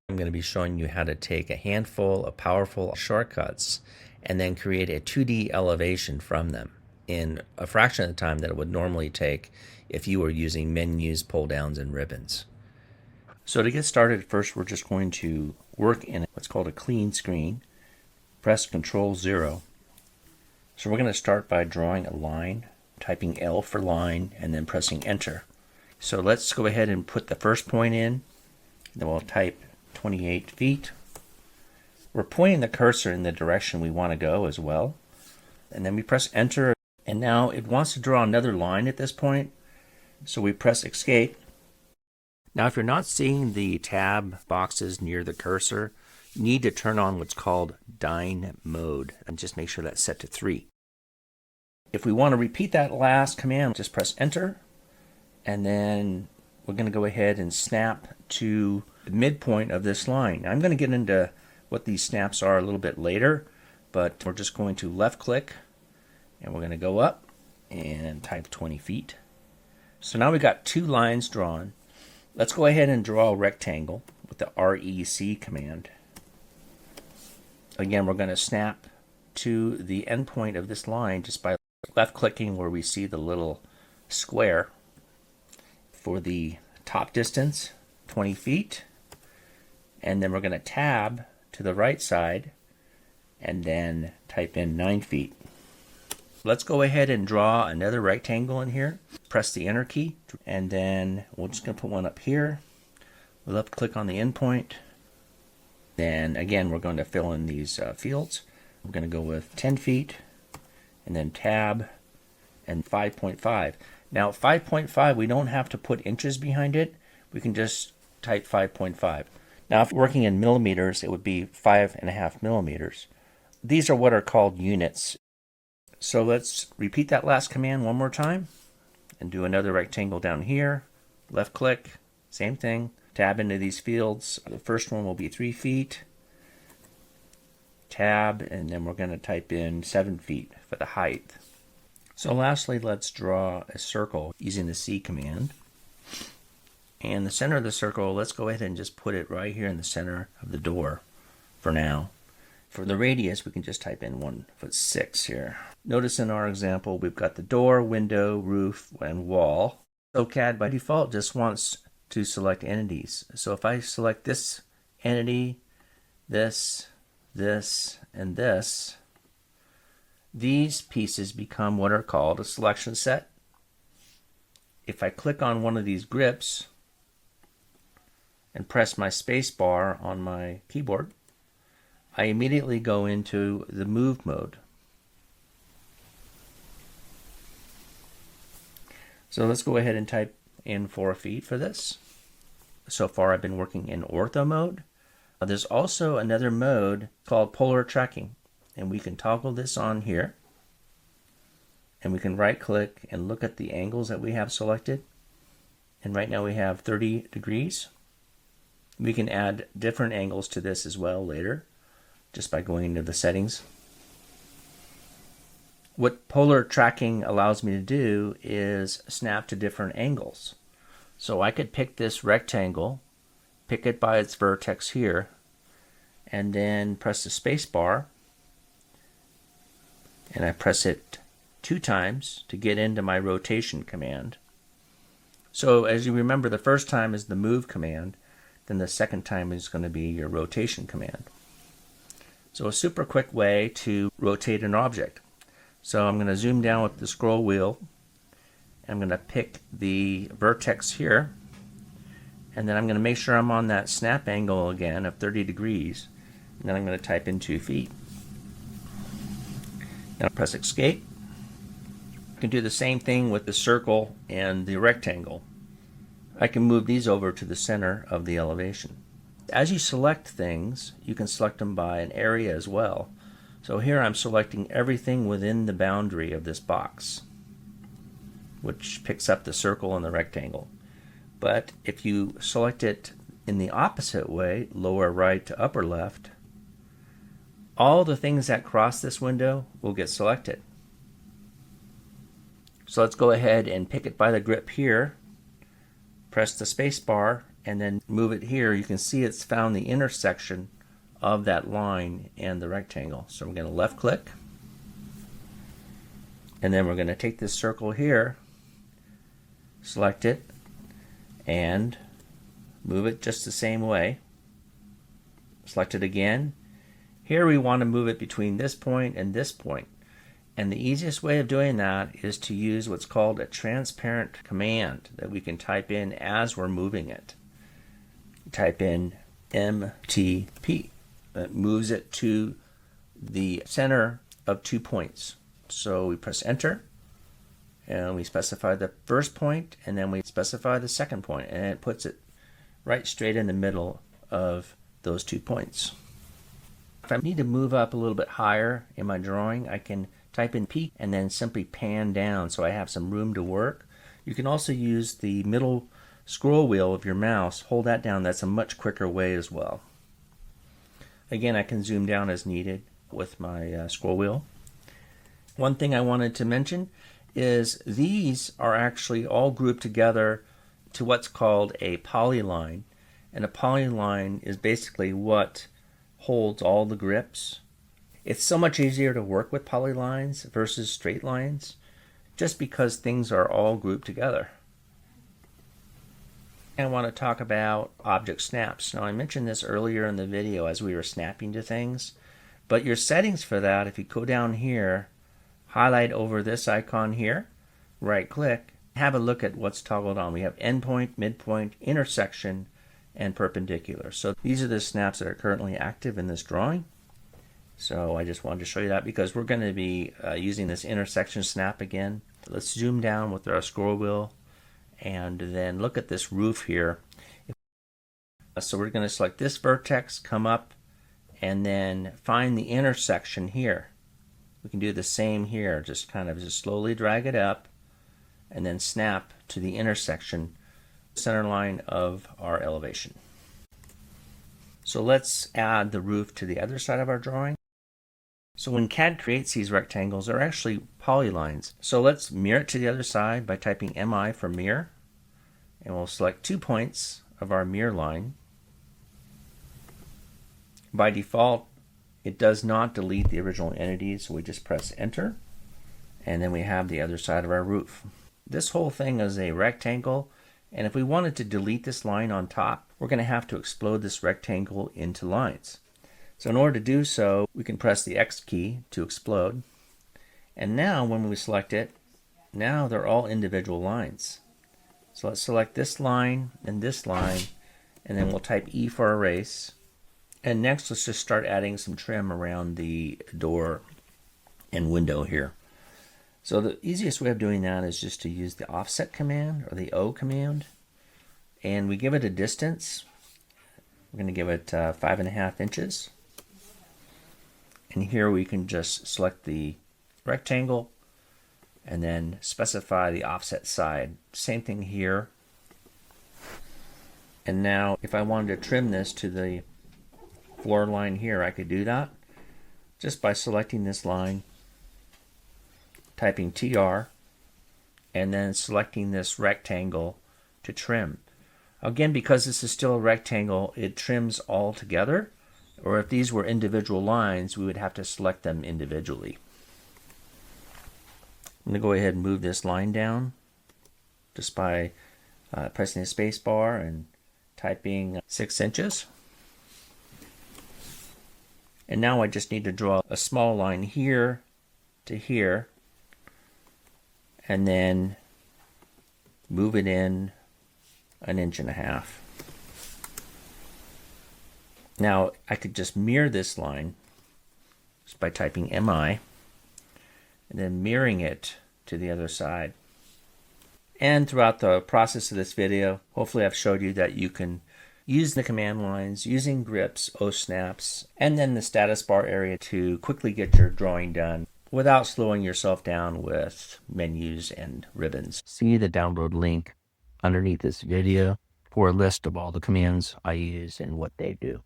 I'm going to be showing you how to take a handful of powerful shortcuts and then create a 2D elevation from them in a fraction of the time that it would normally take if you were using menus, pull downs, and ribbons. So to get started, first we're just going to work in what's called a clean screen. Press Ctrl 0. So we're going to start by drawing a line, typing L for line, and then pressing Enter. So let's go ahead and put the first point in. Then we'll type 28 feet. We're pointing the cursor in the direction we want to go as well. And then we press Enter. And now it wants to draw another line at this point. So we press Escape. Now if you're not seeing the tab boxes near the cursor, you need to turn on what's called Dyn mode and just make sure that's set to 3. If we want to repeat that last command, just press Enter. And then we're going to go ahead and snap to the midpoint of this line. Now, I'm going to get into what these snaps are a little bit later, but we're just going to left click and we're going to go up and type 20 feet. So now we've got two lines drawn. Let's go ahead and draw a rectangle with the REC command. Again, we're going to snap to the endpoint of this line just by left clicking where we see the little square. For the top distance, 20 feet, and then we're going to tab to the right side and then type in 9 feet. Let's go ahead and draw another rectangle in here. Press the Enter key, and then we're just going to put one up here. We'll left click on the endpoint. Then again, we're going to fill in these fields. We're going to go with 10 feet, and then tab, and 5.5. Now 5.5, we don't have to put inches behind it. We can just type 5.5. Now if working in millimeters, it would be 5.5 millimeters. These are what are called units. So let's repeat that last command one more time and do another rectangle down here. Left click, same thing. Tab into these fields. The first one will be 3 feet. Tab, and then we're going to type in 7 feet for the height. So lastly, let's draw a circle using the C command. And the center of the circle, let's go ahead and just put it right here in the center of the door for now. For the radius, we can just type in 1'6" here. Notice in our example, we've got the door, window, roof, and wall. So CAD by default just wants to select entities. So if I select this entity, this, and this, these pieces become what are called a selection set. If I click on one of these grips and press my space bar on my keyboard, I immediately go into the move mode. So let's go ahead and type in 4 feet for this. So far I've been working in ortho mode. There's also another mode called polar tracking. And we can toggle this on here. And we can right click and look at the angles that we have selected. And right now we have 30 degrees. We can add different angles to this as well later, just by going into the settings. What polar tracking allows me to do is snap to different angles. So I could pick this rectangle, pick it by its vertex here, and then press the space bar. And I press it 2 times to get into my rotation command. So as you remember, the first time is the move command, then the second time is going to be your rotation command. So a super quick way to rotate an object. So I'm going to zoom down with the scroll wheel. I'm going to pick the vertex here, and then I'm going to make sure I'm on that snap angle again of 30 degrees. And then I'm going to type in 2 feet. Now press Escape. You can do the same thing with the circle and the rectangle. I can move these over to the center of the elevation. As you select things, you can select them by an area as well. So here I'm selecting everything within the boundary of this box, which picks up the circle and the rectangle. But if you select it in the opposite way, lower right to upper left, all the things that cross this window will get selected. So let's go ahead and pick it by the grip here, press the space bar, and then move it here, you can see it's found the intersection of that line and the rectangle. So I'm going to left click, and then we're going to take this circle here, select it, and move it just the same way. Select it again. Here we want to move it between this point and this point. And the easiest way of doing that is to use what's called a transparent command that we can type in as we're moving it. Type in MTP. That moves it to the center of 2 points. So we press enter, and we specify the first point, and then we specify the second point, and it puts it right straight in the middle of those 2 points. If I need to move up a little bit higher in my drawing, I can type in peak and then simply pan down so I have some room to work. You can also use the middle scroll wheel of your mouse, hold that down. That's a much quicker way as well. Again, I can zoom down as needed with my scroll wheel. One thing I wanted to mention is these are actually all grouped together to what's called a polyline. And a polyline is basically what holds all the grips. It's so much easier to work with polylines versus straight lines just because things are all grouped together. I want to talk about object snaps. Now, I mentioned this earlier in the video as we were snapping to things, but your settings for that, if you go down here, highlight over this icon here, right click, have a look at what's toggled on. We have endpoint, midpoint, intersection, and perpendicular. So these are the snaps that are currently active in this drawing. So I just wanted to show you that because we're going to be using this intersection snap again. Let's zoom down with our scroll wheel and then look at this roof here. So we're going to select this vertex, come up, and then find the intersection here. We can do the same here, just slowly drag it up and then snap to the intersection center line of our elevation. So let's add the roof to the other side of our drawing. So when CAD creates these rectangles, they're actually polylines. So let's mirror it to the other side by typing MI for mirror, and we'll select 2 points of our mirror line. By default, it does not delete the original entity, so we just press enter, and then we have the other side of our roof. This whole thing is a rectangle, and if we wanted to delete this line on top, we're going to have to explode this rectangle into lines. So in order to do so, we can press the X key to explode. And now when we select it, now they're all individual lines. So let's select this line, and then we'll type E for erase. And next, let's just start adding some trim around the door and window here. So the easiest way of doing that is just to use the offset command or the O command, and we give it a distance. We're going to give it 5.5 inches. And here we can just select the rectangle and then specify the offset side. Same thing here. And now if I wanted to trim this to the floor line here, I could do that just by selecting this line, typing TR, and then selecting this rectangle to trim. Again, because this is still a rectangle, it trims all together, or if these were individual lines, we would have to select them individually. I'm going to go ahead and move this line down just by pressing the space bar and typing 6 inches. And now I just need to draw a small line here to here, and then move it in 1.5 inches. Now I could just mirror this line just by typing MI and then mirroring it to the other side. And throughout the process of this video, hopefully I've showed you that you can use the command lines using grips, OSNAPs, and then the status bar area to quickly get your drawing done without slowing yourself down with menus and ribbons. See the download link underneath this video for a list of all the commands I use and what they do.